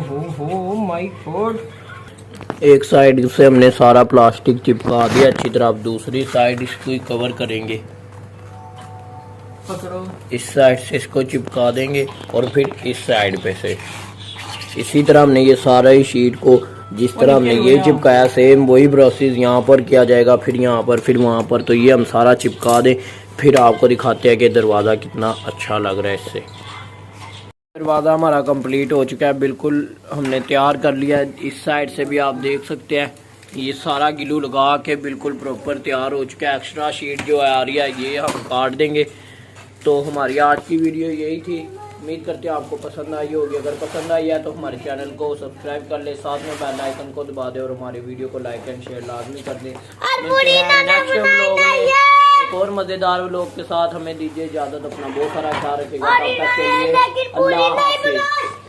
हो my God. एक side से हमने सारा प्लास्टिक चिपका दिया अच्छी तरह। अब दूसरी साइड इसको कवर करेंगे। इस साइड से इसको चिपका देंगे और फिर इस साइड पे से इसी तरह हमने ये सारा ही शीट को जिस तरह हमने ये चिपकाया सेम वही प्रोसेस यहाँ पर किया जाएगा, फिर यहाँ पर, फिर वहाँ पर। तो ये हम सारा चिपका दें, फिर आपको दिखाते हैं कि दरवाज़ा कितना अच्छा लग रहा है इससे। दरवाज़ा हमारा कंप्लीट हो चुका है, बिल्कुल हमने तैयार कर लिया है। इस साइड से भी आप देख सकते हैं ये सारा ग्लू लगा के बिल्कुल प्रॉपर तैयार हो चुका है। एक्स्ट्रा शीट जो आ रही है ये हम काट देंगे। तो हमारी आज की वीडियो यही थी। उम्मीद करते हैं आपको पसंद आई होगी। अगर पसंद आई है तो हमारे चैनल को सब्सक्राइब कर ले, साथ में बेल आइकन को दबा दे और हमारी वीडियो को लाइक एंड शेयर लाजमी कर दे। एक और मज़ेदार व्लॉग के साथ हमें दीजिए इजाज़त। अपना बहुत सारा ख्याल रखिएगा। तब तक के लिए अल्लाह हाफिज़।